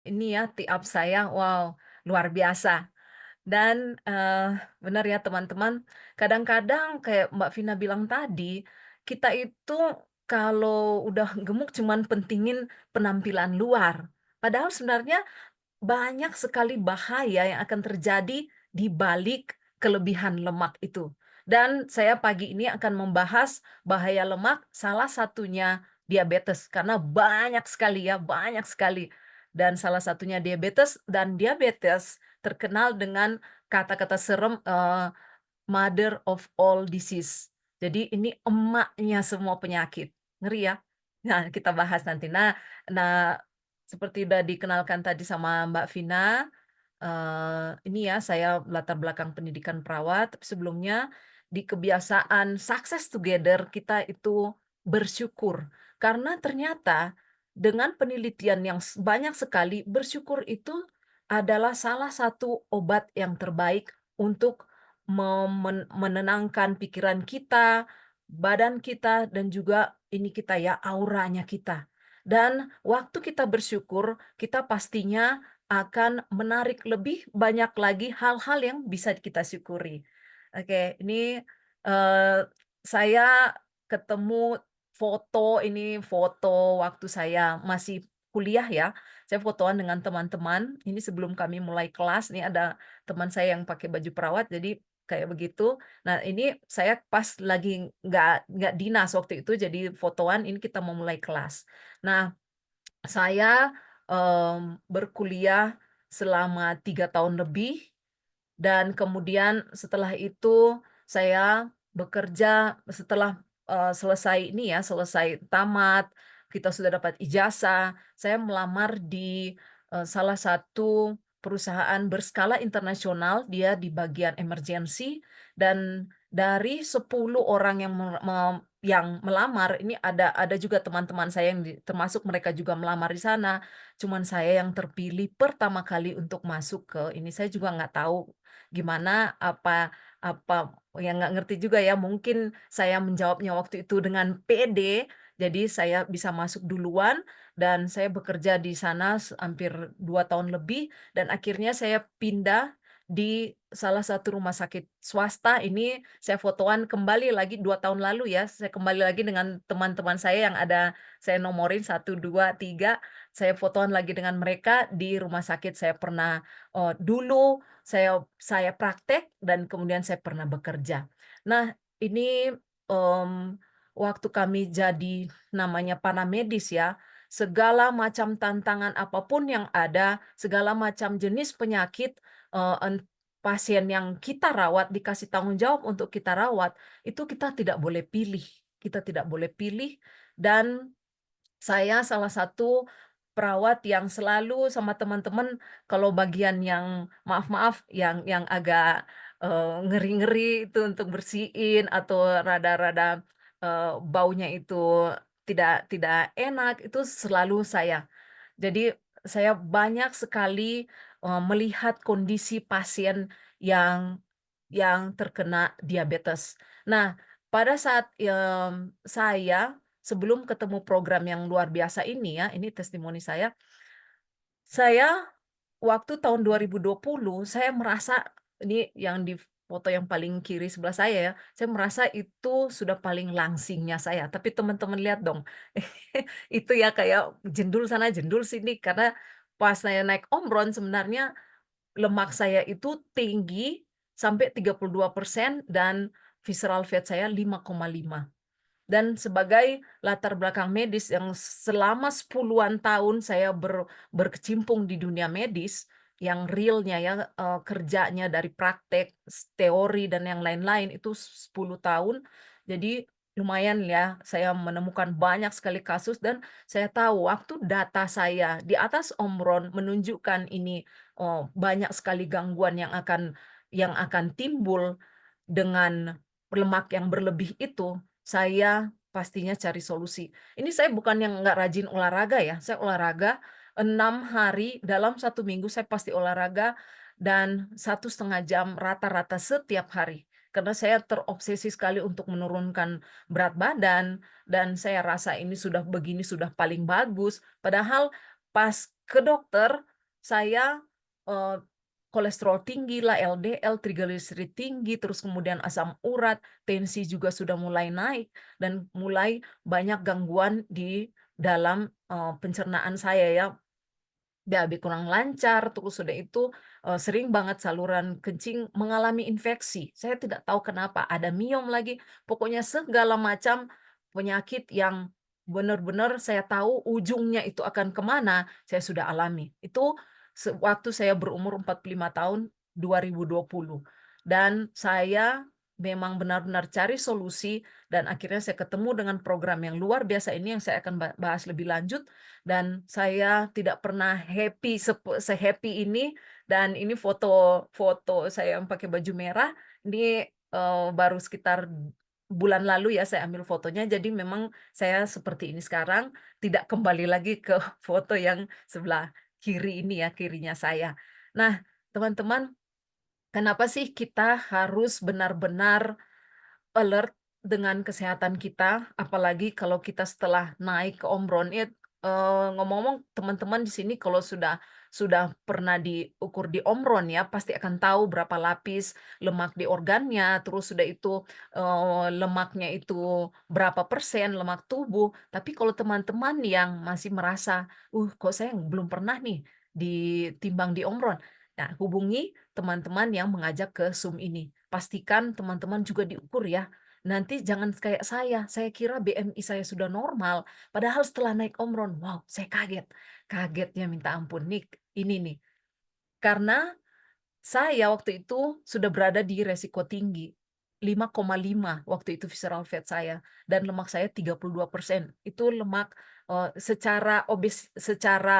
ini ya tee up saya, wow, luar biasa. Dan, benar ya teman-teman, kadang-kadang kayak Mbak Vina bilang tadi, kita itu kalau udah gemuk cuman pentingin penampilan luar. Padahal sebenarnya banyak sekali bahaya yang akan terjadi di balik kelebihan lemak itu. Dan saya pagi ini akan membahas bahaya lemak, salah satunya diabetes, karena banyak sekali ya, banyak sekali. Dan salah satunya diabetes, dan diabetes terkenal dengan kata-kata serem, mother of all disease. Jadi ini emaknya semua penyakit, ngeri ya? Nah, kita bahas nanti. Nah, seperti udah dikenalkan tadi sama Mbak Vina, ini ya saya latar belakang pendidikan perawat, tapi sebelumnya di kebiasaan Success Together kita itu bersyukur. Karena ternyata dengan penelitian yang banyak sekali, bersyukur itu adalah salah satu obat yang terbaik untuk menenangkan pikiran kita, badan kita, dan juga ini kita ya, auranya kita. Dan waktu kita bersyukur, kita pastinya akan menarik lebih banyak lagi hal-hal yang bisa kita syukuri. Oke, ini, saya ketemu ini foto waktu saya masih kuliah ya. Saya fotoan dengan teman-teman, ini sebelum kami mulai kelas, nih ada teman saya yang pakai baju perawat, jadi kayak begitu. Nah, ini saya pas lagi nggak dinas waktu itu, jadi fotoan, ini kita mau mulai kelas. Nah, saya, berkuliah selama 3 tahun lebih, dan kemudian setelah itu saya bekerja setelah, selesai ini ya, selesai tamat, kita sudah dapat ijazah, saya melamar di, salah satu perusahaan berskala internasional, dia di bagian emergency, dan dari 10 orang yang melamar, ini ada juga teman-teman saya yang termasuk mereka juga melamar di sana, cuman saya yang terpilih pertama kali untuk masuk ke ini, saya juga nggak tahu gimana, apa yang nggak ngerti juga ya, mungkin saya menjawabnya waktu itu dengan pede, jadi saya bisa masuk duluan dan saya bekerja di sana hampir 2 tahun lebih dan akhirnya saya pindah di salah satu rumah sakit swasta. Ini saya fotoan kembali lagi 2 tahun lalu ya, saya kembali lagi dengan teman-teman saya yang ada saya nomorin 1, 2, 3, saya fotoan lagi dengan mereka di rumah sakit saya pernah, dulu saya praktek dan kemudian saya pernah bekerja. Nah, ini, waktu kami jadi namanya paramedis ya, segala macam tantangan apapun yang ada, segala macam jenis penyakit, eee, en pasien yang kita rawat, dikasih tanggung jawab untuk kita rawat, itu kita tidak boleh pilih. Kita tidak boleh pilih dan saya salah satu perawat yang selalu sama teman-teman kalau bagian yang maaf-maaf yang agak, ngeri-ngeri itu untuk bersihin atau rada-rada, baunya itu tidak tidak enak, itu selalu saya. Jadi saya banyak sekali, melihat kondisi pasien yang terkena diabetes. Nah, pada saat, saya sebelum ketemu program yang luar biasa ini ya, ini testimoni saya waktu tahun 2020 saya merasa ini yang di foto yang paling kiri sebelah saya ya, saya merasa itu sudah paling langsingnya saya, tapi teman-teman lihat dong, itu ya kayak jendul sana jendul sini karena pas saya naik omron sebenarnya lemak saya itu tinggi sampai 32% dan visceral fat saya 5,5. Dan sebagai latar belakang medis yang selama 10-an tahun saya berkecimpung di dunia medis, yang realnya ya, kerjanya dari praktek, teori dan yang lain-lain itu 10 tahun. Jadi lumayan ya, saya menemukan banyak sekali kasus dan saya tahu waktu data saya di atas omron menunjukkan ini, banyak sekali gangguan yang akan timbul dengan lemak yang berlebih itu, saya pastinya cari solusi. Ini saya bukan yang nggak rajin olahraga ya, saya olahraga 6 hari dalam 1 minggu saya pasti olahraga dan 1,5 jam rata-rata setiap hari. Karena saya terobsesi sekali untuk menurunkan berat badan dan saya rasa ini sudah begini sudah paling bagus. Padahal pas ke dokter saya, eee, kolesterol tinggi lah, LDL, trigliserid tinggi, terus kemudian asam urat, tensi juga sudah mulai naik, dan mulai banyak gangguan di dalam, pencernaan saya ya. BAB kurang lancar, terus udah itu, sering banget saluran kencing mengalami infeksi. Saya tidak tahu kenapa, ada miom lagi, pokoknya segala macam penyakit yang benar-benar saya tahu ujungnya itu akan kemana saya sudah alami. Itu waktu saya berumur 45 tahun, 2020. Dan saya memang benar-benar cari solusi dan akhirnya saya ketemu dengan program yang luar biasa ini yang saya akan bahas lebih lanjut, dan saya tidak pernah happy se-happy ini, dan ini foto foto saya yang pakai baju merah, ini, baru sekitar bulan lalu ya saya ambil fotonya, jadi memang saya seperti ini sekarang, tidak kembali lagi ke foto yang sebelah kiri ini ya, kirinya saya. Nah, teman-teman, kenapa sih kita harus benar-benar alert dengan kesehatan kita, apalagi kalau kita setelah naik ke Omron it ngomong-ngomong teman-teman di sini kalau sudah pernah diukur di Omron ya, pasti akan tahu berapa lapis lemak di organnya, terus sudah itu, lemaknya itu berapa persen lemak tubuh. Tapi kalau teman-teman yang masih merasa, kok saya belum pernah nih ditimbang di Omron." Nah, hubungi teman-teman yang mengajak ke Zoom ini. Pastikan teman-teman juga diukur ya. Nanti jangan kayak saya kira BMI saya sudah normal, padahal setelah naik Omron, wow, saya kaget. Kagetnya minta ampun, nih ini nih, karena saya waktu itu sudah berada di resiko tinggi, 5,5 waktu itu visceral fat saya, dan lemak saya 32%. Itu lemak, secara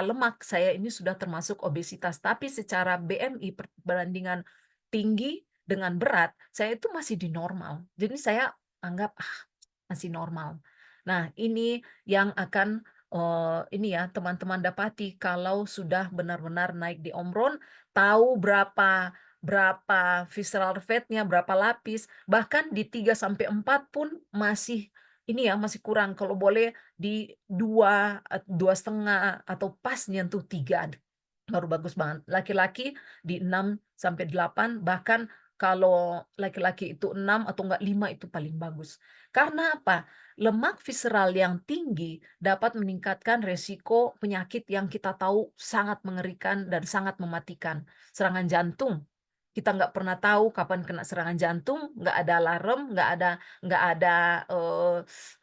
lemak saya ini sudah termasuk obesitas, tapi secara BMI perbandingan tinggi dengan berat, saya itu masih di normal. Jadi saya anggap, masih normal. Nah, ini yang akan, ini ya, teman-teman dapati kalau sudah benar-benar naik di Omron, tahu berapa berapa visceral fat-nya, berapa lapis, bahkan di 3 sampai 4 pun masih ini ya, masih kurang, kalau boleh di 2, 2,5 atau pas nyentuh 3, baru bagus banget. Laki-laki di 6 sampai 8, bahkan kalau laki-laki itu 6 atau enggak 5 itu paling bagus. Karena apa? Lemak visceral yang tinggi dapat meningkatkan resiko penyakit yang kita tahu sangat mengerikan dan sangat mematikan. Serangan jantung, kita nggak pernah tahu kapan kena serangan jantung, nggak ada alarm, nggak ada,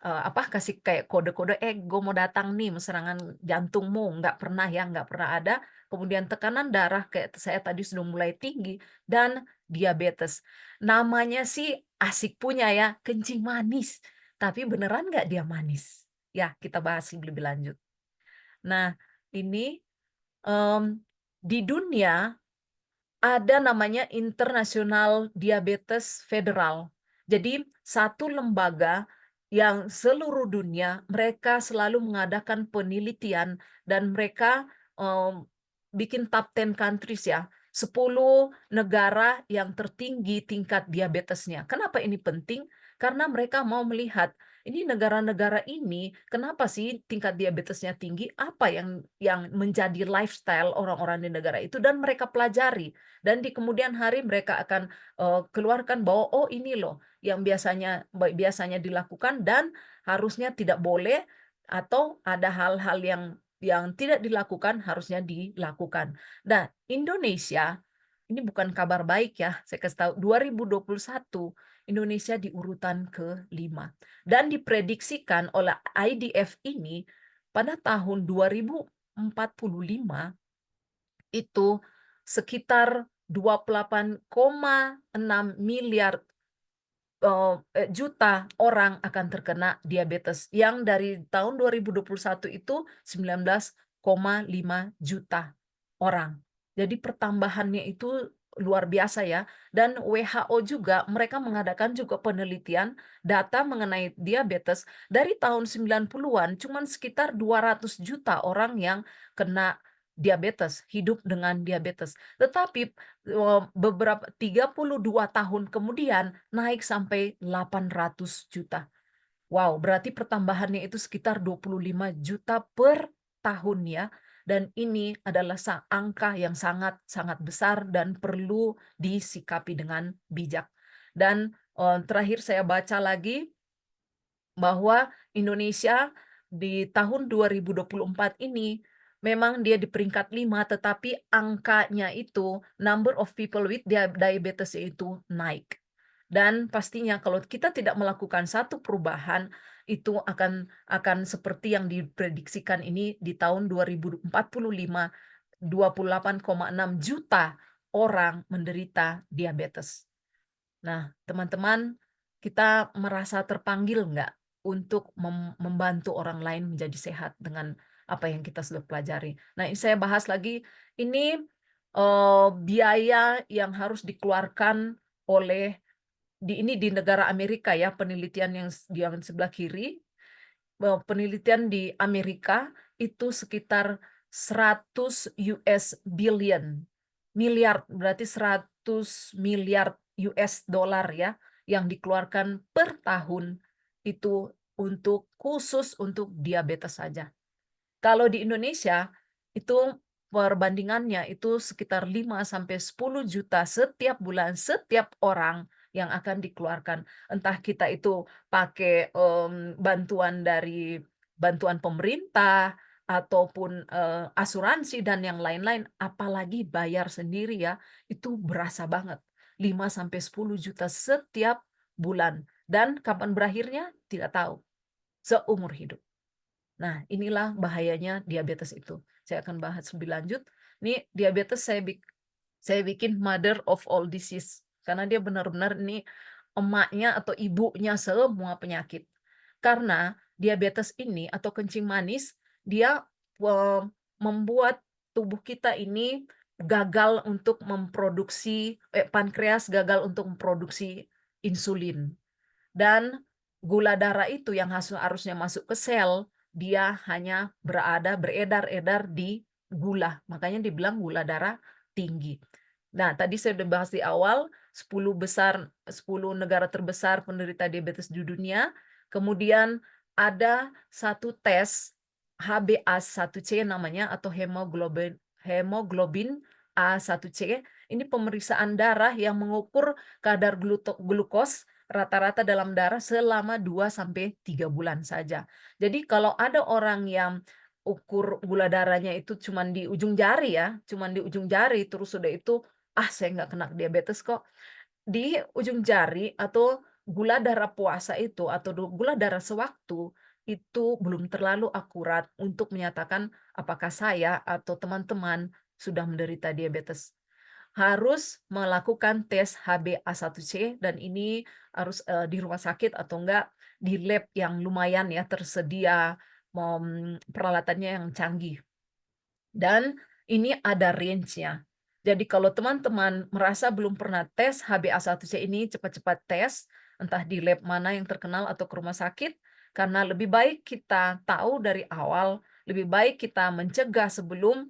apa, kasih kayak kode-kode, gue mau datang nih serangan jantungmu." Nggak pernah ya, nggak pernah ada. Kemudian tekanan darah kayak saya tadi sudah mulai tinggi, dan diabetes. Namanya sih asik punya ya, kencing manis, tapi beneran nggak dia manis? Ya, kita bahas lebih lanjut. Nah, ini, mmm, di dunia ada namanya International Diabetes Federal. Jadi satu lembaga yang seluruh dunia mereka selalu mengadakan penelitian, dan mereka, mmm, bikin top 10 countries ya, 10 negara yang tertinggi tingkat diabetesnya. Kenapa ini penting? Karena mereka mau melihat, ini negara-negara ini kenapa sih tingkat diabetesnya tinggi, apa yang menjadi lifestyle orang-orang di negara itu, dan mereka pelajari. Dan di kemudian hari mereka akan, keluarkan bahwa, "Oh ini loh yang biasanya dilakukan dan harusnya tidak boleh, atau ada hal-hal yang tidak dilakukan harusnya dilakukan." Nah, Indonesia, ini bukan kabar baik ya, saya kasih tahu, 2021 Indonesia di urutan ke-5, dan diprediksikan oleh IDF ini pada tahun 2045 itu sekitar 28,6 miliar juta orang akan terkena diabetes, yang dari tahun 2021 itu 19,5 juta orang. Jadi pertambahannya itu luar biasa ya, dan WHO juga mereka mengadakan juga penelitian data mengenai diabetes dari tahun 90-an, cuman sekitar 200 juta orang yang kena diabetes, hidup dengan diabetes. Tetapi beberapa 32 tahun kemudian naik sampai 800 juta. Wow, berarti pertambahannya itu sekitar 25 juta per tahun ya. dan ini adalah angka yang sangat-sangat besar dan perlu disikapi dengan bijak. Dan, terakhir saya baca lagi bahwa Indonesia di tahun 2024 ini memang dia di peringkat 5, tetapi angkanya itu, number of people with diabetes itu naik. Dan pastinya kalau kita tidak melakukan satu perubahan, itu akan seperti yang diprediksikan ini di tahun 2045, 28,6 juta orang menderita diabetes. Nah, teman-teman, kita merasa terpanggil nggak untuk membantu orang lain menjadi sehat dengan apa yang kita sudah pelajari? Nah, ini saya bahas lagi, ini biaya yang harus dikeluarkan oleh ini di negara Amerika ya, penelitian yang sebelah kiri, penelitian di Amerika itu sekitar 100 US billion, miliar, berarti 100 miliar US dollar ya, yang dikeluarkan per tahun itu khusus untuk diabetes saja. Kalau di Indonesia, itu perbandingannya itu sekitar 5 sampai 10 juta setiap bulan, setiap orang yang akan dikeluarkan. Entah kita itu pakai, bantuan pemerintah, ataupun, asuransi dan yang lain-lain, apalagi bayar sendiri ya, itu berasa banget. 5 sampai 10 juta setiap bulan, dan kapan berakhirnya tidak tahu, seumur hidup. Nah, inilah bahayanya diabetes itu. Saya akan bahas lebih lanjut. Nih, diabetes saya bikin mother of all disease, karena dia benar-benar ini emaknya atau ibunya semua penyakit. Karena diabetes ini atau kencing manis, dia, membuat tubuh kita ini gagal untuk pankreas gagal untuk memproduksi insulin. Dan gula darah itu yang harusnya masuk ke sel, dia hanya beredar-edar di gula, makanya dibilang gula darah tinggi. Nah, tadi saya udah bahas di awal, 10 negara terbesar penderita diabetes di dunia, kemudian ada satu tes HbA1c namanya atau hemoglobin A1c, ini pemeriksaan darah yang mengukur kadar glukos rata-rata dalam darah selama 2 sampai 3 bulan saja. Jadi kalau ada orang yang ukur gula darahnya itu cuman di ujung jari ya, cuman di ujung jari terus sudah itu, "Ah, saya nggak kena diabetes kok." Di ujung jari atau gula darah puasa itu atau gula darah sewaktu, itu belum terlalu akurat untuk menyatakan apakah saya atau teman-teman sudah menderita diabetes. Harus melakukan tes HbA1c dan ini harus, di rumah sakit atau enggak di lab yang lumayan ya tersedia, peralatannya yang canggih. Dan ini ada range-nya. Jadi kalau teman-teman merasa belum pernah tes HbA1c ini, cepat-cepat tes, entah di lab mana yang terkenal atau ke rumah sakit, karena lebih baik kita tahu dari awal, lebih baik kita mencegah sebelum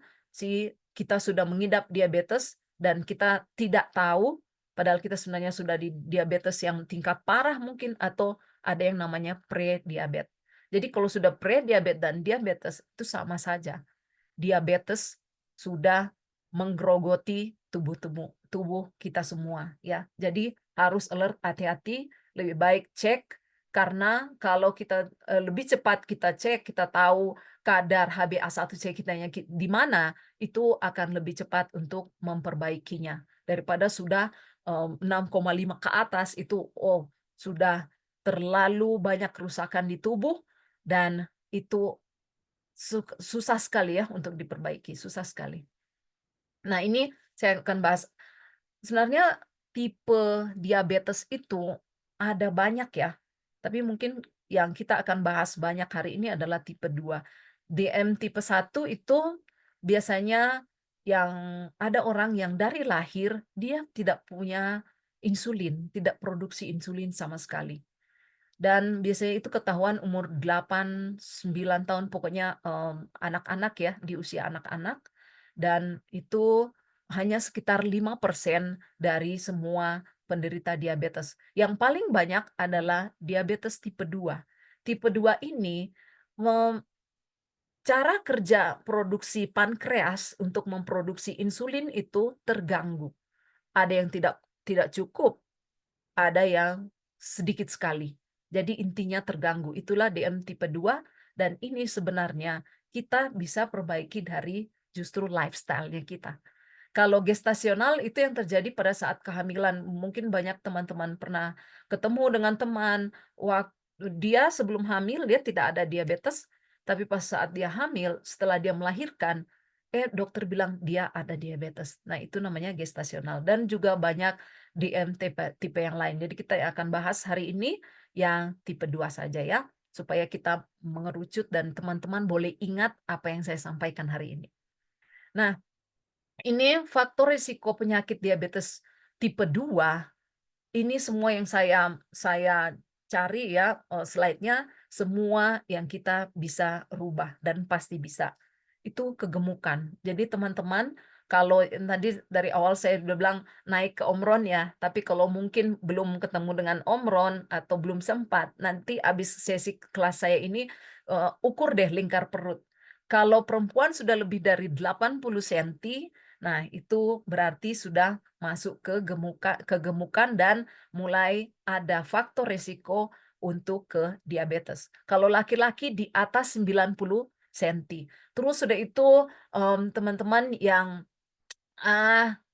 kita sudah mengidap diabetes dan kita tidak tahu, padahal kita sebenarnya sudah di diabetes yang tingkat parah mungkin atau ada yang namanya pre-diabetes. Jadi kalau sudah pre-diabetes dan diabetes itu sama saja. Diabetes sudah menggerogoti tubuh kita semua ya. Jadi harus alert, hati-hati, lebih baik cek karena kalau kita, lebih cepat kita cek, kita tahu kadar HbA1c kitanya di mana, itu akan lebih cepat untuk memperbaikinya. Daripada sudah, 6,5 ke atas itu, oh sudah terlalu banyak kerusakan di tubuh dan itu susah sekali ya untuk diperbaiki, susah sekali. Nah, ini saya akan bahas, sebenarnya tipe diabetes itu ada banyak ya, tapi mungkin yang kita akan bahas banyak hari ini adalah tipe 2. Tipe 1 itu biasanya yang ada orang yang dari lahir dia tidak punya insulin, tidak produksi insulin sama sekali. Dan biasanya itu ketahuan umur 8 9 tahun, pokoknya, anak-anak ya, di usia anak-anak, dan itu hanya sekitar 5% dari semua penderita diabetes. Yang paling banyak adalah diabetes tipe 2. Tipe 2 ini cara kerja produksi pankreas untuk memproduksi insulin itu terganggu. Ada yang tidak cukup, ada yang sedikit sekali. Jadi intinya terganggu. Itulah DM tipe 2 dan ini sebenarnya kita bisa perbaiki dari justru lifestyle-nya kita. Kalau gestasional itu yang terjadi pada saat kehamilan. Mungkin banyak teman-teman pernah ketemu dengan teman, waktu dia sebelum hamil dia tidak ada diabetes, tapi pas saat dia hamil, setelah dia melahirkan, dokter bilang dia ada diabetes. Nah, itu namanya gestasional dan juga banyak DM tipe tipe yang lain. Jadi kita akan bahas hari ini yang tipe 2 saja ya, supaya kita mengerucut dan teman-teman boleh ingat apa yang saya sampaikan hari ini. Nah, ini faktor risiko penyakit diabetes tipe 2, ini semua yang saya cari ya, slide-nya, semua yang kita bisa rubah dan pasti bisa. Itu kegemukan. Jadi teman-teman, kalau tadi dari awal saya udah bilang naik ke omron ya, tapi kalau mungkin belum ketemu dengan omron atau belum sempat, nanti habis sesi kelas saya ini, ukur deh lingkar perut. Kalau perempuan sudah lebih dari 80 senti, nah itu berarti sudah masuk ke kegemukan dan mulai ada faktor resiko untuk ke diabetes. Kalau laki-laki di atas 90 senti. Terus sudah itu, teman-teman yang,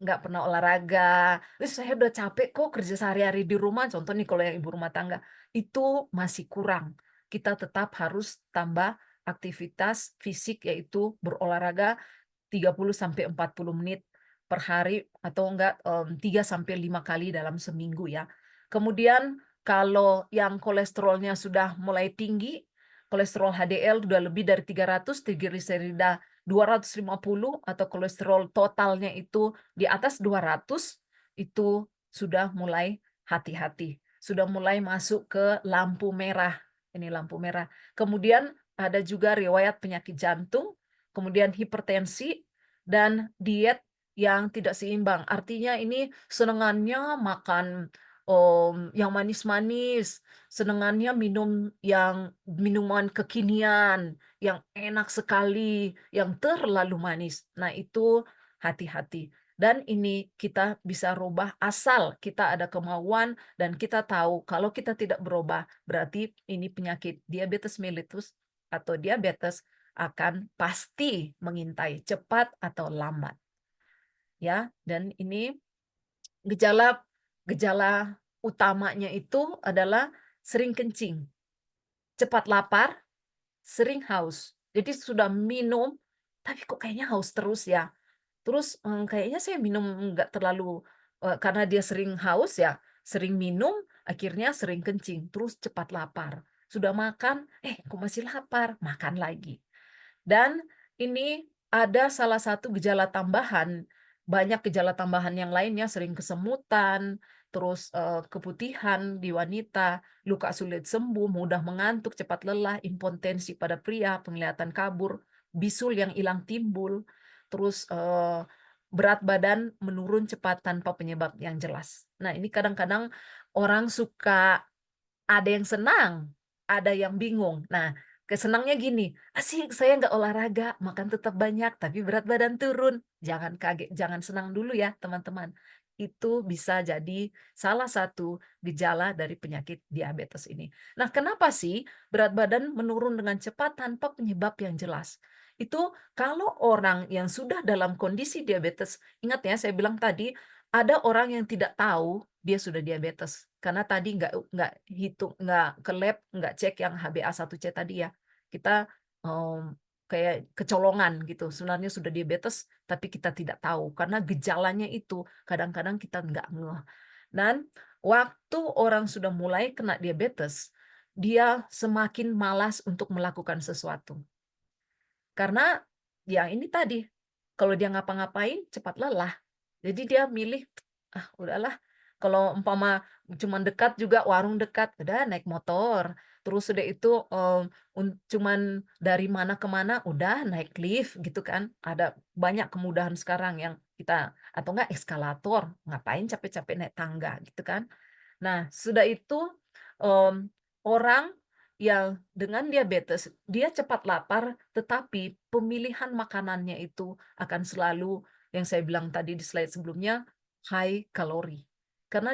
nggak pernah olahraga, "Ih, saya udah capek kok kerja sehari-hari di rumah," contoh nih kalau yang ibu rumah tangga, itu masih kurang. Kita tetap harus tambah aktivitas fisik, yaitu berolahraga 30 sampai 40 menit per hari atau enggak, 3 sampai 5 kali dalam seminggu ya. Kemudian kalau yang kolesterolnya sudah mulai tinggi, kolesterol HDL sudah lebih dari 300, trigliserida 250 atau kolesterol totalnya itu di atas 200, itu sudah mulai hati-hati, sudah mulai masuk ke lampu merah, ini lampu merah. Kemudian ada juga riwayat penyakit jantung, kemudian hipertensi, dan diet yang tidak seimbang. Artinya ini senengannya makan, yang manis-manis, senengannya minum yang minuman kekinian, yang enak sekali, yang terlalu manis. Nah, itu hati-hati. Dan ini kita bisa rubah asal kita ada kemauan dan kita tahu kalau kita tidak berubah, berarti ini penyakit diabetes mellitus atau diabetes akan pasti mengintai, cepat atau lambat, ya. Dan ini gejala gejala utamanya itu adalah sering kencing, cepat lapar, sering haus. Jadi sudah minum, tapi kok kayaknya haus terus ya. Terus, kayaknya saya minum nggak terlalu karena dia sering haus ya, sering minum, akhirnya sering kencing, terus cepat lapar. Sudah makan, kok masih lapar, makan lagi. Dan ini ada salah satu gejala tambahan, banyak gejala tambahan yang lainnya sering kesemutan, terus, keputihan di wanita, luka sulit sembuh, mudah mengantuk, cepat lelah, impotensi pada pria, penglihatan kabur, bisul yang hilang timbul, terus, berat badan menurun cepat tanpa penyebab yang jelas. Nah, ini kadang-kadang orang suka ada yang senang, ada yang bingung. Nah, senangnya gini, "Asik saya nggak olahraga, makan tetap banyak, tapi berat badan turun." Jangan kaget, jangan senang dulu ya teman-teman. Itu bisa jadi salah satu gejala dari penyakit diabetes ini. Nah, kenapa sih berat badan menurun dengan cepat tanpa penyebab yang jelas? Itu kalau orang yang sudah dalam kondisi diabetes, ingat ya saya bilang tadi, ada orang yang tidak tahu dia sudah diabetes, karena tadi nggak ke lab, nggak cek yang HbA1c tadi ya. Kita, kayak kecolongan gitu, sebenarnya sudah diabetes, tapi kita tidak tahu, karena gejalanya itu kadang-kadang kita nggak ngeh. Dan waktu orang sudah mulai kena diabetes, dia semakin malas untuk melakukan sesuatu. Karena ya ini tadi, kalau dia ngapa-ngapain cepat lelah. Jadi dia milih, "Ah, udahlah, kalau umpama cuman dekat juga warung dekat, udah naik motor." Terus udah itu, cuman dari mana ke mana, udah naik lift gitu kan. Ada banyak kemudahan sekarang yang kita atau enggak eskalator, ngapain capek-capek naik tangga gitu kan. Nah, sudah itu, orang yang dengan diabetes, dia cepat lapar, tetapi pemilihan makanannya itu akan selalu yang saya bilang tadi di slide sebelumnya, high kalori. Karena,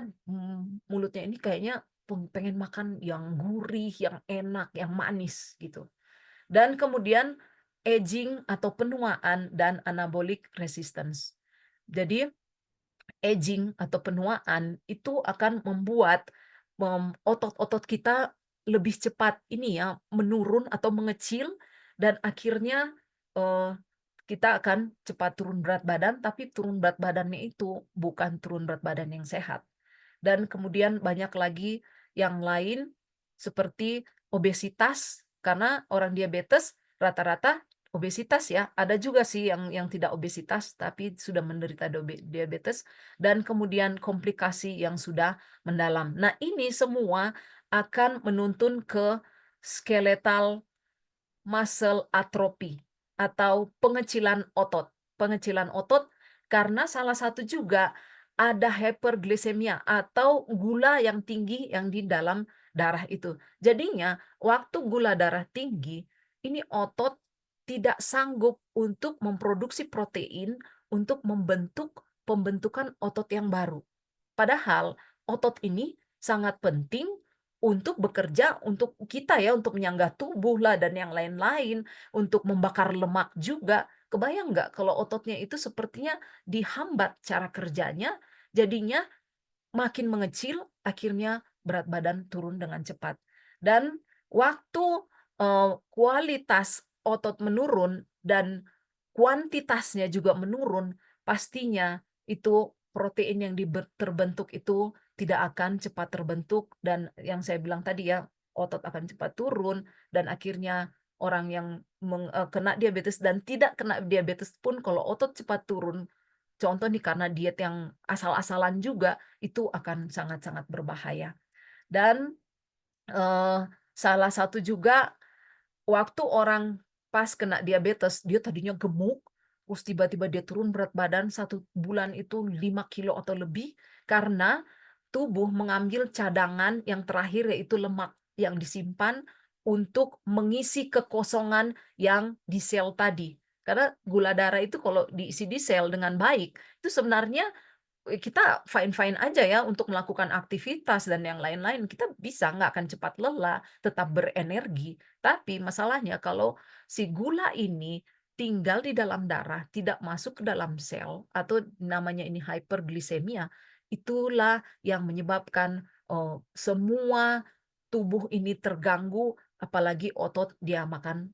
mulutnya ini kayaknya pengen makan yang gurih, yang enak, yang manis gitu. Dan kemudian aging atau penuaan dan anabolic resistance. Jadi aging atau penuaan itu akan membuat otot-otot kita lebih cepat ini ya, menurun atau mengecil dan akhirnya, eee, kita akan cepat turun berat badan, tapi turun berat badannya itu bukan turun berat badan yang sehat. Dan kemudian banyak lagi yang lain seperti obesitas, karena orang diabetes rata-rata obesitas ya, ada juga sih yang tidak obesitas tapi sudah menderita diabetes dan kemudian komplikasi yang sudah mendalam. Nah, ini semua akan menuntun ke skeletal muscle atrophy atau pengecilan otot. Pengecilan otot karena salah satu juga ada hyperglycemia atau gula yang tinggi yang di dalam darah itu. Jadinya waktu gula darah tinggi, ini otot tidak sanggup untuk memproduksi protein untuk membentuk pembentukan otot yang baru. Padahal otot ini sangat penting untuk bekerja untuk kita ya, untuk menyanggah tubuh lah dan yang lain-lain, untuk membakar lemak juga. Kebayang nggak kalau ototnya itu sepertinya dihambat cara kerjanya, jadinya makin mengecil, akhirnya berat badan turun dengan cepat. Dan waktu, kualitas otot menurun dan kuantitasnya juga menurun, pastinya itu protein yang terbentuk itu tidak akan cepat terbentuk dan yang saya bilang tadi ya, otot akan cepat turun dan akhirnya orang yang kena diabetes dan tidak kena diabetes pun kalau otot cepat turun, contoh nih karena diet yang asal-asalan juga, itu akan sangat-sangat berbahaya. Dan, eee, salah satu juga waktu orang pas kena diabetes, dia tadinya gemuk, terus tiba-tiba dia turun berat badan 1 bulan itu 5 kilo atau lebih, karena tubuh mengambil cadangan yang terakhir yaitu lemak yang disimpan untuk mengisi kekosongan yang di sel tadi. Karena gula darah itu kalau diisi di sel dengan baik, itu sebenarnya kita fine-fine aja ya untuk melakukan aktivitas dan yang lain-lain, kita bisa nggak akan cepat lelah, tetap berenergi. Tapi masalahnya kalau si gula ini tinggal di dalam darah, tidak masuk ke dalam sel atau namanya ini hyperglycemia, itulah yang menyebabkan, semua tubuh ini terganggu, apalagi otot dia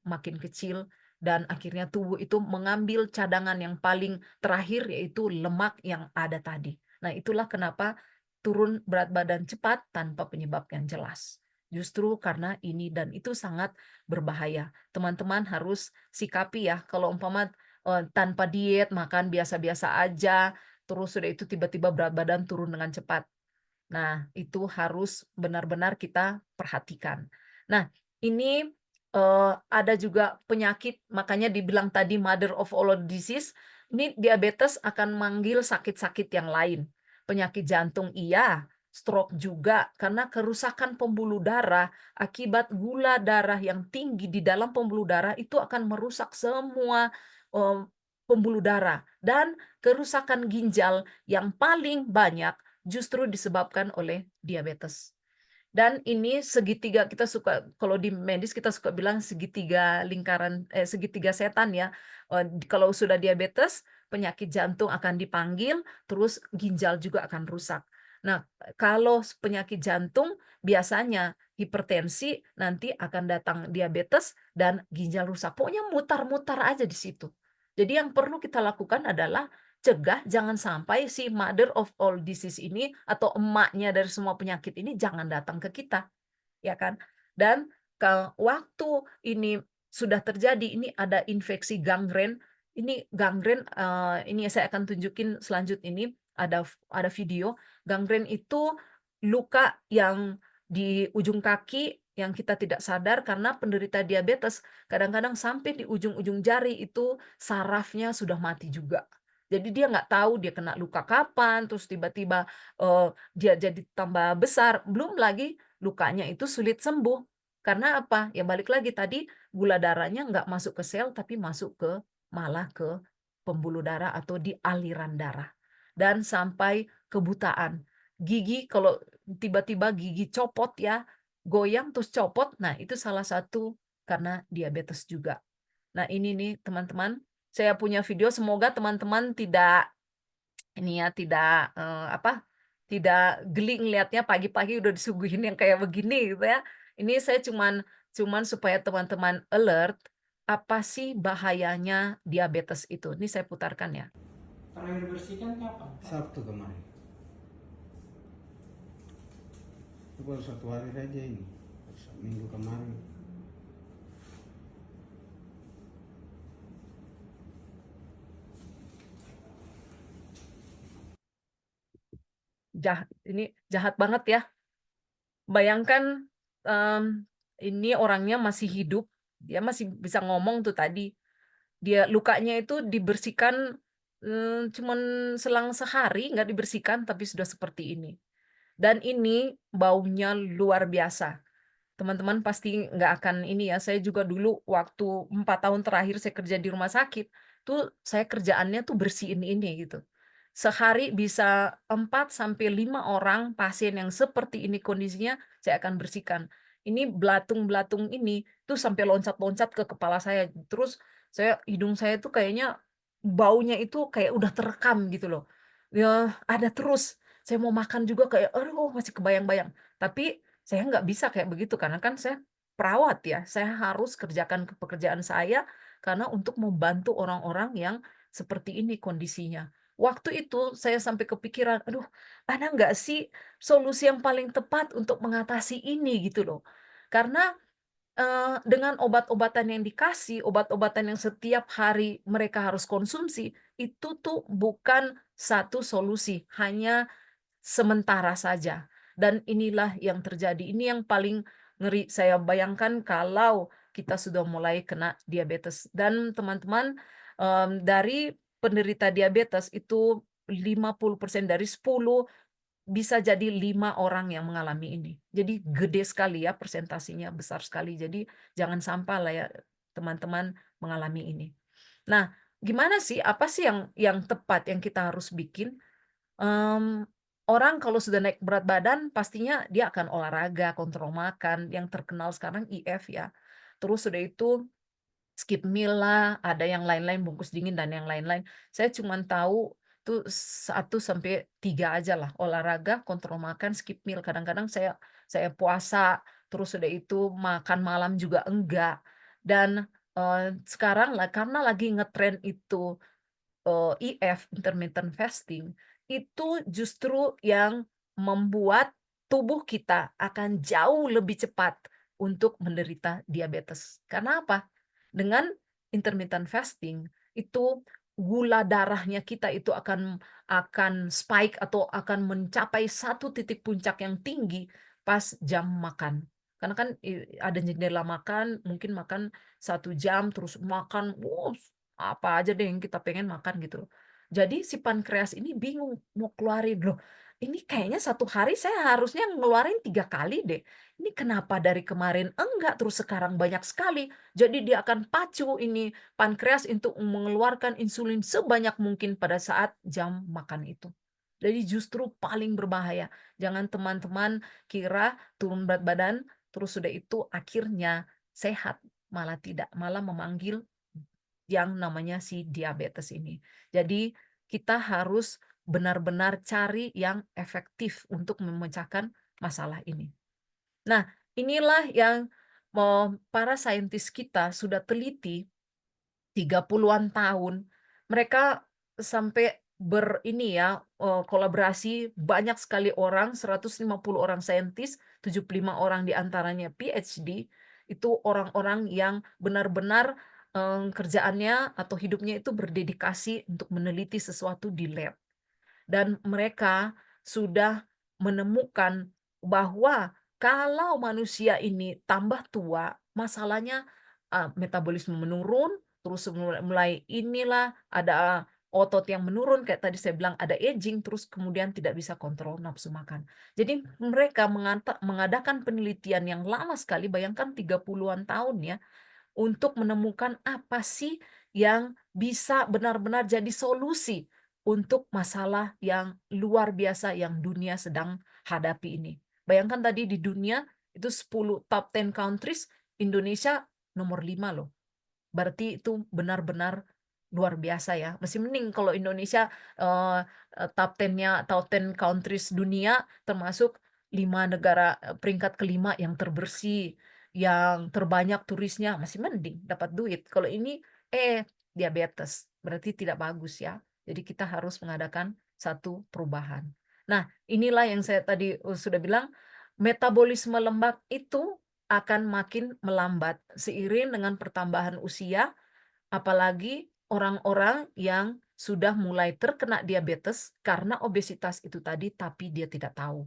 makin kecil dan akhirnya tubuh itu mengambil cadangan yang paling terakhir yaitu lemak yang ada tadi. Nah, itulah kenapa turun berat badan cepat tanpa penyebab yang jelas. Justru karena ini dan itu sangat berbahaya. Teman-teman harus sikapi ya kalau umpama, tanpa diet, makan biasa-biasa aja, terus sudah itu tiba-tiba berat badan turun dengan cepat. Nah, itu harus benar-benar kita perhatikan. Nah, ini, ada juga penyakit, makanya dibilang tadi mother of all disease, ini diabetes akan manggil sakit-sakit yang lain. Penyakit jantung iya, stroke juga, karena kerusakan pembuluh darah akibat gula darah yang tinggi di dalam pembuluh darah itu akan merusak semua, pembuluh darah. Dan kerusakan ginjal yang paling banyak justru disebabkan oleh diabetes. Dan ini segitiga kita suka kalau di medis kita suka bilang segitiga lingkaran segitiga setan ya. Kalau sudah diabetes, penyakit jantung akan dipanggil, terus ginjal juga akan rusak. Nah, kalau penyakit jantung biasanya hipertensi, nanti akan datang diabetes dan ginjal rusak. Pokoknya mutar-mutar aja di situ. Jadi yang perlu kita lakukan adalah cegah jangan sampai si mother of all disease ini atau emaknya dari semua penyakit ini jangan datang ke kita, ya kan? Dan waktu ini sudah terjadi, ini ada infeksi gangren, ini gangren, ini saya akan tunjukin selanjut ini, ada video. Gangren itu luka yang di ujung kaki yang kita tidak sadar karena penderita diabetes kadang-kadang sampai di ujung-ujung jari itu sarafnya sudah mati juga. Jadi dia nggak tahu dia kena luka kapan, terus tiba-tiba, dia jadi tambah besar, belum lagi lukanya itu sulit sembuh. Karena apa? Ya balik lagi tadi, gula darahnya nggak masuk ke sel, tapi masuk malah ke pembuluh darah atau di aliran darah. Dan sampai kebutaan. Gigi kalau tiba-tiba gigi copot ya, goyang terus copot, nah itu salah satu karena diabetes juga. Nah ini nih teman-teman, saya punya video, semoga teman-teman tidak ini ya, tidak, tidak geli ngelihatnya pagi-pagi udah disuguhin yang kayak begini gitu ya. Ini saya cuman cuman supaya teman-teman alert, apa sih bahayanya diabetes itu. Ini saya putarkan ya. Terakhir bersihkan kapan, Pak? Sabtu kemarin. Itu baru 1 hari saja ini. Minggu kemarin. Ini jahat banget ya. Bayangkan, ini orangnya masih hidup, dia masih bisa ngomong tuh tadi. Dia lukanya itu dibersihkan, cuman selang sehari nggak dibersihkan, tapi sudah seperti ini. Dan ini baunya luar biasa. Teman-teman pasti nggak akan ini ya, saya juga dulu waktu 4 tahun terakhir saya kerja di rumah sakit, tuh saya kerjaannya tuh bersihin ini gitu. Sehari bisa 4 sampai 5 orang pasien yang seperti ini kondisinya, saya akan bersihkan. Ini belatung-belatung ini tuh sampai loncat-loncat ke kepala saya, terus hidung saya tuh kayaknya baunya itu kayak udah terekam gitu loh. Ya ada terus, saya mau makan juga kayak, aduh masih kebayang-bayang. Tapi saya nggak bisa kayak begitu karena kan saya perawat ya, saya harus kerjakan pekerjaan saya karena untuk membantu orang-orang yang seperti ini kondisinya. Waktu itu saya sampai kepikiran, "Aduh, ada nggak sih solusi yang paling tepat untuk mengatasi ini?" Gitu loh. Karena, dengan obat-obatan yang dikasih, obat-obatan yang setiap hari mereka harus konsumsi, itu tuh bukan satu solusi, hanya sementara saja, dan inilah yang terjadi. Ini yang paling ngeri saya bayangkan kalau kita sudah mulai kena diabetes. Dan teman-teman, dari penderita diabetes itu 50% dari 10 bisa jadi 5 orang yang mengalami ini. Jadi gede sekali ya persentasenya, besar sekali. Jadi jangan sampailah ya teman-teman mengalami ini. Nah, gimana sih, apa sih yang tepat yang kita harus bikin? Mmm, Orang kalau sudah naik berat badan pastinya dia akan olahraga, kontrol makan, yang terkenal sekarang IF ya. Terus sudah itu skip meal lah, ada yang lain-lain, bungkus dingin dan yang lain-lain. Saya cuman tahu tuh 1 sampai 3 aja lah, olahraga, kontrol makan, skip meal. Kadang-kadang saya puasa, terus sudah itu makan malam juga enggak. Dan, sekarang lah karena lagi ngetren itu IF, intermittent fasting, itu justru yang membuat tubuh kita akan jauh lebih cepat untuk menderita diabetes. Karena apa? Dengan intermittent fasting, itu gula darahnya kita itu akan spike atau akan mencapai satu titik puncak yang tinggi pas jam makan. Karena kan ada jendela makan, mungkin makan 1 jam, terus makan, apa aja deh yang kita pengen makan gitu loh. Jadi si pankreas ini bingung mau keluarin, "Loh, ini kayaknya 1 hari saya harusnya ngeluarin 3 kali deh. Ini kenapa dari kemarin enggak, terus sekarang banyak sekali?" Jadi dia akan pacu ini pankreas untuk mengeluarkan insulin sebanyak mungkin pada saat jam makan itu. Jadi justru paling berbahaya. Jangan teman-teman kira turun berat badan, terus sudah itu akhirnya sehat, malah tidak, malah memanggil yang namanya si diabetes ini. Jadi kita harus benar-benar cari yang efektif untuk memecahkan masalah ini. Nah, inilah yang para saintis kita sudah teliti 30-an tahun. Mereka sampai ini ya, kolaborasi banyak sekali orang, 150 orang saintis, 75 orang di antaranya PhD, itu orang-orang yang benar-benar, kerjaannya atau hidupnya itu berdedikasi untuk meneliti sesuatu di lab. Dan mereka sudah menemukan bahwa kalau manusia ini tambah tua, masalahnya, metabolisme menurun, terus mulai inilah ada otot yang menurun, kayak tadi saya bilang ada aging, terus kemudian tidak bisa kontrol nafsu makan. Jadi mereka mengadakan penelitian yang lama sekali, bayangkan 30-an tahun ya, untuk menemukan apa sih yang bisa benar-benar jadi solusi untuk masalah yang luar biasa yang dunia sedang hadapi ini. Bayangkan tadi di dunia itu 10 top 10 countries, Indonesia nomor 5 loh. Berarti itu benar-benar luar biasa ya. Masih mending kalau Indonesia eh, top 10-nya, top 10 countries dunia termasuk 5 negara, peringkat kelima yang terbersih, yang terbanyak turisnya, masih mending dapat duit. Kalau ini diabetes, berarti tidak bagus ya. Jadi kita harus mengadakan satu perubahan. Nah, inilah yang saya tadi sudah bilang, metabolisme lemak itu akan makin melambat seiring dengan pertambahan usia, apalagi orang-orang yang sudah mulai terkena diabetes karena obesitas itu tadi, tapi dia tidak tahu.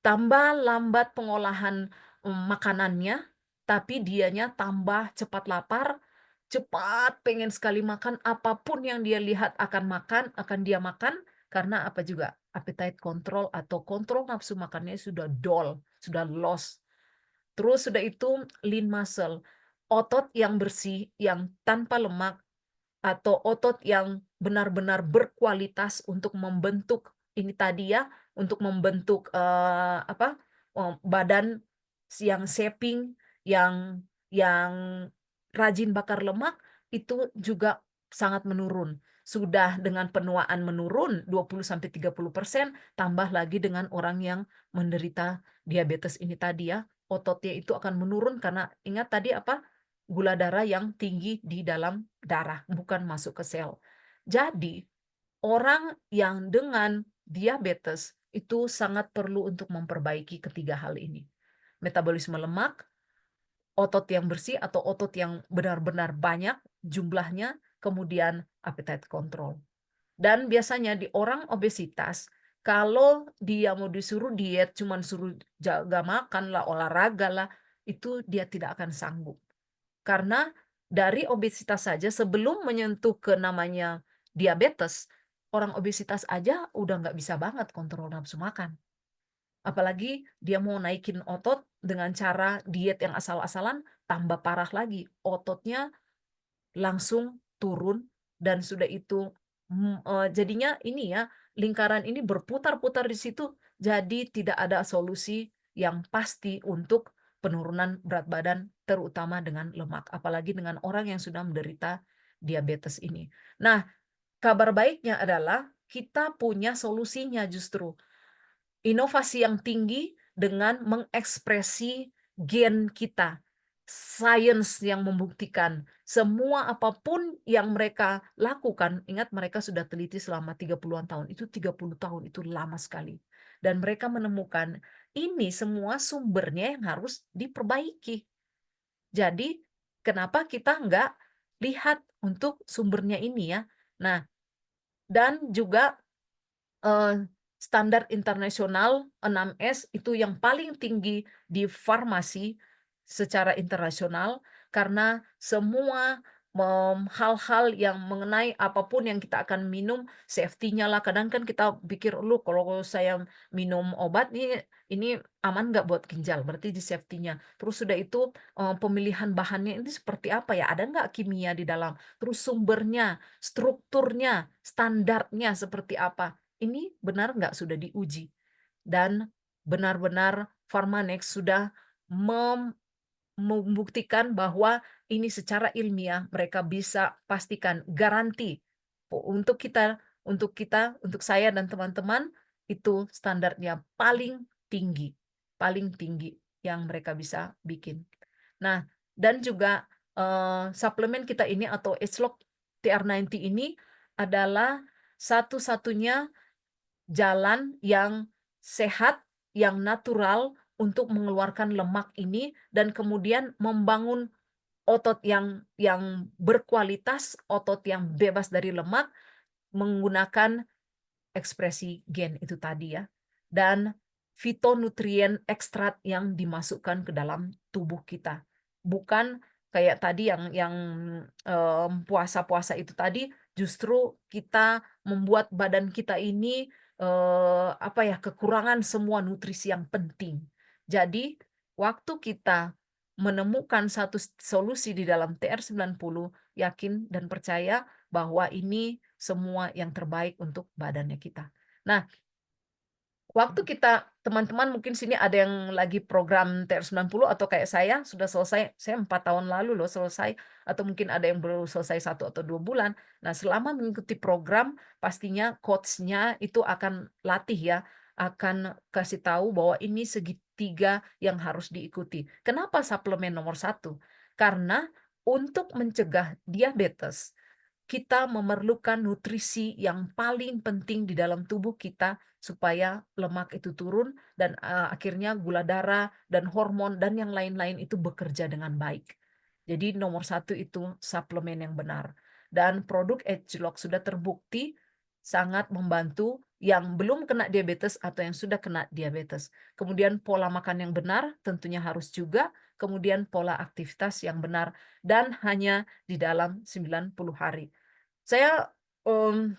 Tambah lambat pengolahan makanannya, tapi dianya tambah cepat lapar, cepat pengen sekali makan, apapun yang dia lihat akan dia makan, karena apa juga? Appetite control atau kontrol nafsu makannya sudah dull, sudah lost. Terus sudah itu lean muscle, otot yang bersih, yang tanpa lemak, atau otot yang benar-benar berkualitas untuk membentuk ini tadi ya, untuk membentuk badan yang shaping, yang rajin bakar lemak, itu juga sangat menurun. Sudah dengan penuaan menurun 20-30%, tambah lagi dengan orang yang menderita diabetes ini tadi ya, ototnya itu akan menurun karena ingat tadi apa? Gula darah yang tinggi di dalam darah, bukan masuk ke sel. Jadi, orang yang dengan diabetes itu sangat perlu untuk memperbaiki ketiga hal ini. Metabolisme lemak, otot yang bersih atau otot yang benar-benar banyak jumlahnya, kemudian appetite control. Dan biasanya di orang obesitas, kalau dia mau disuruh diet, cuman suruh jaga makan lah, olahraga lah, itu dia tidak akan sanggup. Karena dari obesitas saja sebelum menyentuh ke namanya diabetes, orang obesitas aja udah nggak bisa banget kontrol nafsu makan. Apalagi dia mau naikin otot dengan cara diet yang asal-asalan, tambah parah lagi. Ototnya langsung turun dan sudah itu jadinya ini ya, lingkaran ini berputar-putar di situ, jadi tidak ada solusi yang pasti untuk penurunan berat badan terutama dengan lemak, apalagi dengan orang yang sudah menderita diabetes ini. Nah, kabar baiknya adalah kita punya solusinya justru. Inovasi yang tinggi dengan mengekspresi gen kita. Sains yang membuktikan semua apapun yang mereka lakukan, ingat mereka sudah teliti selama 30-an tahun, itu 30 tahun itu lama sekali. Dan mereka menemukan ini semua sumbernya yang harus diperbaiki. Jadi kenapa kita nggak lihat untuk sumbernya ini ya. Nah, dan juga standar internasional 6S itu yang paling tinggi di farmasi secara internasional, karena semua hal-hal yang mengenai apapun yang kita akan minum, safety-nya lah. Kadang kan kita pikir, lu kalau saya minum obat ini aman nggak buat ginjal? Berarti di safety-nya. Terus sudah itu pemilihan bahannya ini seperti apa ya? Ada nggak kimia di dalam? Terus sumbernya, strukturnya, standarnya seperti apa? Ini benar nggak sudah diuji? Dan benar-benar Pharmanex sudah membuktikan bahwa ini secara ilmiah mereka bisa pastikan garansi untuk saya dan teman-teman itu standarnya paling tinggi yang mereka bisa bikin. Nah, dan juga suplemen kita ini atau Agelog TR90 ini adalah satu-satunya jalan yang sehat, yang natural untuk mengeluarkan lemak ini dan kemudian membangun otot yang berkualitas, otot yang bebas dari lemak menggunakan ekspresi gen itu tadi ya. Dan fitonutrien ekstrak yang dimasukkan ke dalam tubuh kita. Bukan kayak tadi yang puasa-puasa itu tadi justru kita membuat badan kita ini, kekurangan semua nutrisi yang penting. Jadi, waktu kita menemukan satu solusi di dalam TR90, yakin dan percaya bahwa ini semua yang terbaik untuk badannya kita. Nah, waktu kita teman-teman mungkin sini ada yang lagi program TR90 atau kayak saya sudah selesai, saya 4 tahun lalu loh selesai, atau mungkin ada yang baru selesai 1 atau 2 bulan. Nah, selama mengikuti program, pastinya coach-nya itu akan latih ya, akan kasih tahu bahwa ini segitiga yang harus diikuti. Kenapa suplemen nomor 1? Karena untuk mencegah diabetes, kita memerlukan nutrisi yang paling penting di dalam tubuh kita supaya lemak itu turun dan, akhirnya gula darah dan hormon dan yang lain-lain itu bekerja dengan baik. Jadi nomor 1 itu suplemen yang benar. Dan produk Edgelok sudah terbukti sangat membantu yang belum kena diabetes atau yang sudah kena diabetes. Kemudian pola makan yang benar tentunya harus juga, kemudian pola aktivitas yang benar dan hanya di dalam 90 hari. Saya, mmm,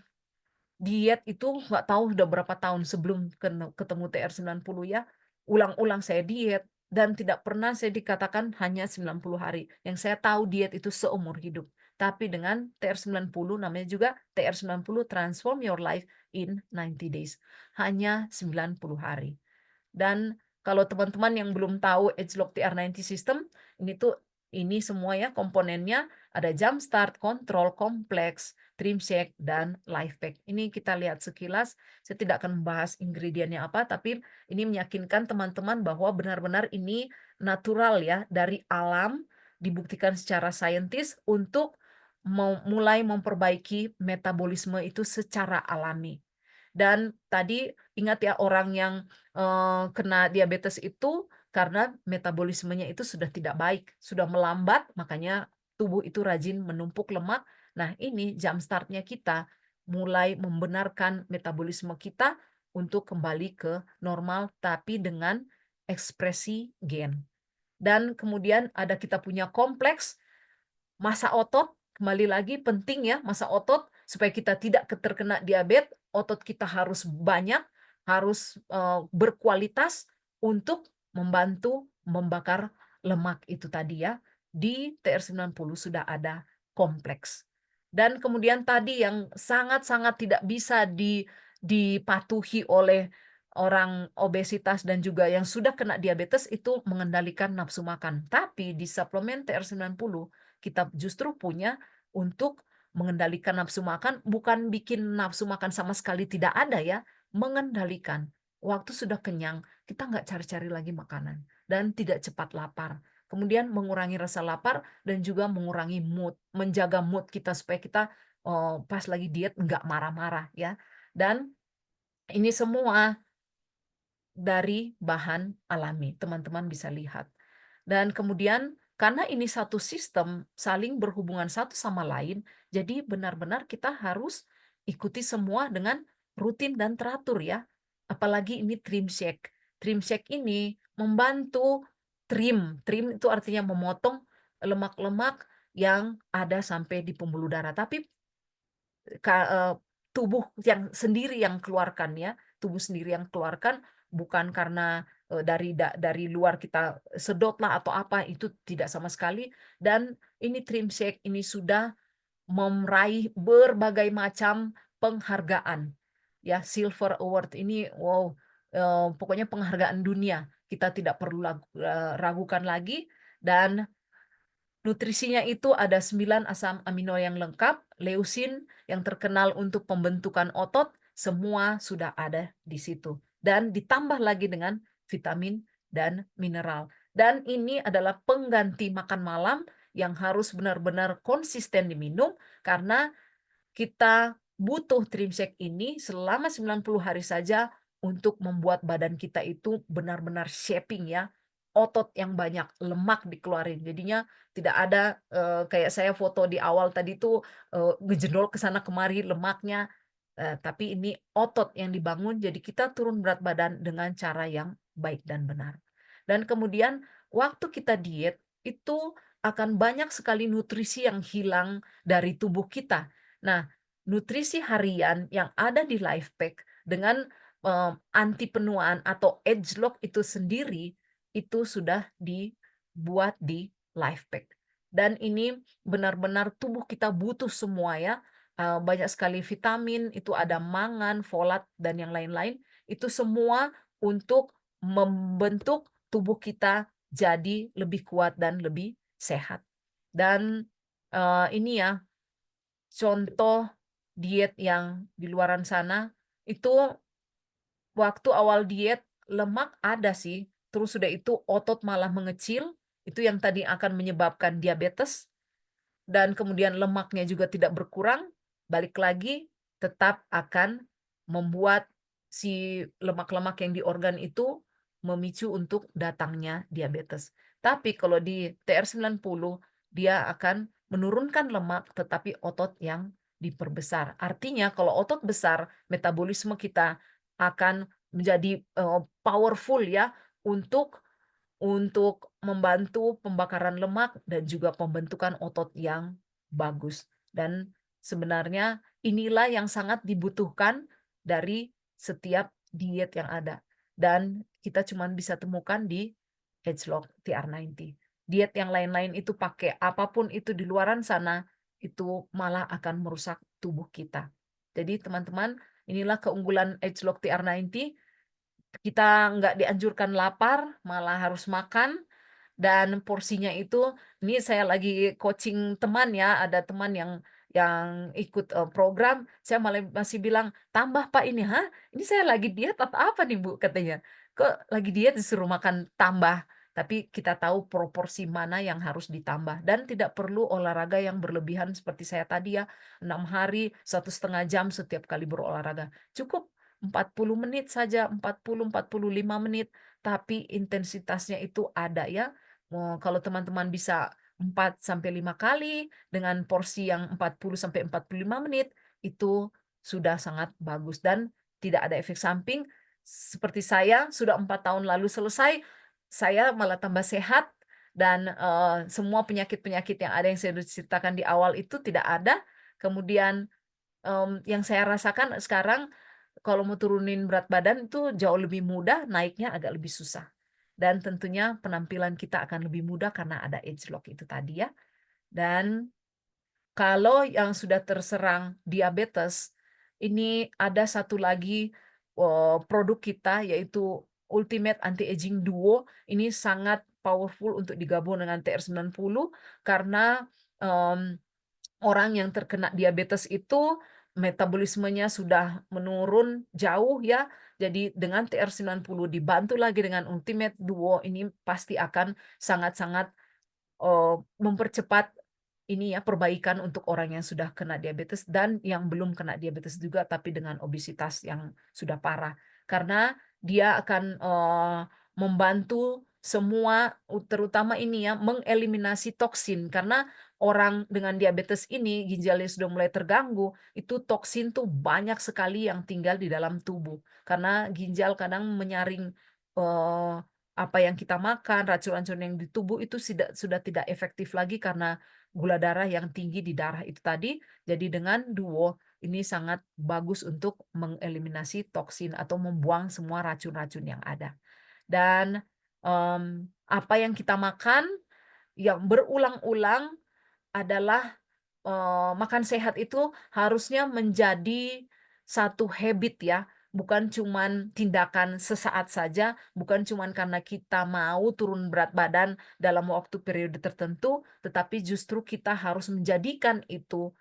diet itu nggak tahu udah berapa tahun sebelum ketemu TR90 ya, ulang-ulang saya diet dan tidak pernah saya dikatakan hanya 90 hari. Yang saya tahu diet itu seumur hidup. Tapi dengan TR90 namanya juga TR90 Transform Your Life in 90 Days. Hanya 90 hari. Dan kalau teman-teman yang belum tahu Edgelok TR90 System, ini semua ya komponennya, ada Jumpstart, Control, Kompleks, Trim Shake, dan Life Pack. Ini kita lihat sekilas, saya tidak akan membahas ingredientnya apa, tapi ini meyakinkan teman-teman bahwa benar-benar ini natural ya, dari alam, dibuktikan secara saintis untuk mulai memperbaiki metabolisme itu secara alami. Dan tadi ingat ya orang yang kena diabetes itu karena metabolismenya itu sudah tidak baik, sudah melambat, makanya tubuh itu rajin menumpuk lemak. Nah, ini jump start-nya kita, mulai membenarkan metabolisme kita untuk kembali ke normal, tapi dengan ekspresi gen. Dan kemudian ada kita punya kompleks masa otot, kembali lagi penting ya masa otot supaya kita tidak terkena diabetes, otot kita harus banyak, harus, berkualitas untuk membantu membakar lemak itu tadi ya. Di TR90 sudah ada kompleks. Dan kemudian tadi yang sangat-sangat tidak bisa dipatuhi oleh orang obesitas dan juga yang sudah kena diabetes itu mengendalikan nafsu makan. Tapi di suplemen TR90 kita justru punya untuk mengendalikan nafsu makan, bukan bikin nafsu makan sama sekali tidak ada ya, mengendalikan. Waktu sudah kenyang, kita nggak cari-cari lagi makanan dan tidak cepat lapar. Kemudian mengurangi rasa lapar dan juga mengurangi mood, menjaga mood kita supaya kita pas lagi diet nggak marah-marah ya. Dan ini semua dari bahan alami, teman-teman bisa lihat. Dan kemudian karena ini satu sistem saling berhubungan satu sama lain, jadi benar-benar kita harus ikuti semua dengan rutin dan teratur ya. Apalagi ini trim shake. Trim shake ini membantu trim itu artinya memotong lemak-lemak yang ada sampai di pembuluh darah. Tapi tubuh yang sendiri yang keluarkan ya, tubuh sendiri yang keluarkan bukan karena, dari luar kita sedotlah atau apa, itu tidak sama sekali. Dan ini trim shake ini sudah meraih berbagai macam penghargaan. Ya, Silver Award ini wow, pokoknya penghargaan dunia. Kita tidak perlu ragukan lagi dan nutrisinya itu ada 9 asam amino yang lengkap, leusin yang terkenal untuk pembentukan otot, semua sudah ada di situ. Dan ditambah lagi dengan vitamin dan mineral. Dan ini adalah pengganti makan malam yang harus benar-benar konsisten diminum karena kita butuh trim shake ini selama 90 hari saja untuk membuat badan kita itu benar-benar shaping ya. Otot yang banyak, lemak dikeluarin. Jadinya tidak ada, kayak saya foto di awal tadi tuh, ngejendol ke sana kemari lemaknya, tapi ini otot yang dibangun, jadi kita turun berat badan dengan cara yang baik dan benar. Dan kemudian waktu kita diet, itu akan banyak sekali nutrisi yang hilang dari tubuh kita. Nah, nutrisi harian yang ada di LifePack dengan, anti penuaan atau age lock itu sendiri, itu sudah dibuat di LifePack. Dan ini benar-benar tubuh kita butuh semua ya, banyak sekali vitamin, itu ada mangan, folat, dan yang lain-lain, itu semua untuk membentuk tubuh kita jadi lebih kuat dan lebih sehat. Dan, ini ya, contoh diet yang di luaran sana, itu waktu awal diet lemak ada sih, terus sudah itu otot malah mengecil, itu yang tadi akan menyebabkan diabetes, dan kemudian lemaknya juga tidak berkurang, balik lagi tetap akan membuat si lemak-lemak yang di organ itu memicu untuk datangnya diabetes. Tapi kalau di TR90 dia akan menurunkan lemak tetapi otot yang diperbesar. Artinya kalau otot besar, metabolisme kita akan menjadi, powerful ya untuk membantu pembakaran lemak dan juga pembentukan otot yang bagus. Dan sebenarnya inilah yang sangat dibutuhkan dari setiap diet yang ada. Dan kita cuman bisa temukan di Agelock TR90. Diet yang lain-lain itu pakai apapun itu di luaran sana, itu malah akan merusak tubuh kita. Jadi teman-teman, inilah keunggulan Agelock TR90, kita nggak dianjurkan lapar, malah harus makan, dan porsinya itu ini saya lagi coaching teman ya, ada teman yang ikut, program, saya malah masih bilang, "Tambah Pak ini." "Hah? Ini saya lagi diet atau apa nih Bu?" katanya. "Kok lagi diet disuruh makan tambah?" Tapi kita tahu proporsi mana yang harus ditambah dan tidak perlu olahraga yang berlebihan seperti saya tadi ya, 6 hari, 1,5 jam setiap kali berolahraga. Cukup 40 menit saja, 45 menit, tapi intensitasnya itu ada ya. Kalau teman-teman bisa 4 sampai 5 kali dengan porsi yang 40 sampai 45 menit, itu sudah sangat bagus dan tidak ada efek samping. Seperti saya sudah 4 tahun lalu selesai, saya malah tambah sehat dan, semua penyakit-penyakit yang ada yang saya sudah ceritakan di awal itu tidak ada. Kemudian, yang saya rasakan sekarang kalau mau turunin berat badan itu jauh lebih mudah, naiknya agak lebih susah. Dan tentunya penampilan kita akan lebih mudah karena ada age lock itu tadi ya. Dan kalau yang sudah terserang diabetes, ini ada satu lagi, produk kita yaitu Ultimate Anti-Aging Duo. Ini sangat powerful untuk digabung dengan TR90 karena, mmm orang yang terkena diabetes itu metabolismenya sudah menurun jauh ya. Jadi dengan TR90 dibantu lagi dengan Ultimate Duo ini pasti akan sangat-sangat, mempercepat ini ya, perbaikan untuk orang yang sudah kena diabetes dan yang belum kena diabetes juga, tapi dengan obesitas yang sudah parah. Karena dia akan, membantu semua, terutama ini ya, mengeliminasi toksin. Karena orang dengan diabetes ini, ginjalnya sudah mulai terganggu, itu toksin tuh banyak sekali yang tinggal di dalam tubuh. Karena ginjal kadang menyaring, eee, apa yang kita makan, racun-racun yang di tubuh itu sudah tidak efektif lagi karena gula darah yang tinggi di darah itu tadi. Jadi dengan Duo ini sangat bagus untuk mengeliminasi toksin atau membuang semua racun-racun yang ada. Dan, apa yang kita makan yang berulang-ulang adalah, makan sehat itu harusnya menjadi satu habit ya, bukan cuman tindakan sesaat saja, bukan cuman karena kita mau turun berat badan dalam waktu periode tertentu, tetapi justru kita harus menjadikan itu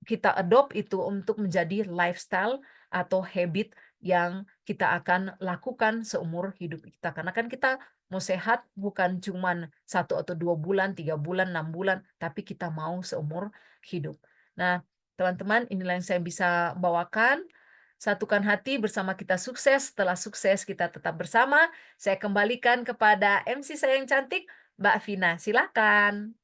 kita adopt itu untuk menjadi lifestyle atau habit yang kita akan lakukan seumur hidup kita. Karena kan kita mau sehat bukan cuman 1 atau 2 bulan, 3 bulan, 6 bulan, tapi kita mau seumur hidup. Nah, teman-teman, inilah yang saya bisa bawakan. Satukan hati bersama kita sukses. Setelah sukses kita tetap bersama. Saya kembalikan kepada MC saya yang cantik, Mbak Vina. Silakan.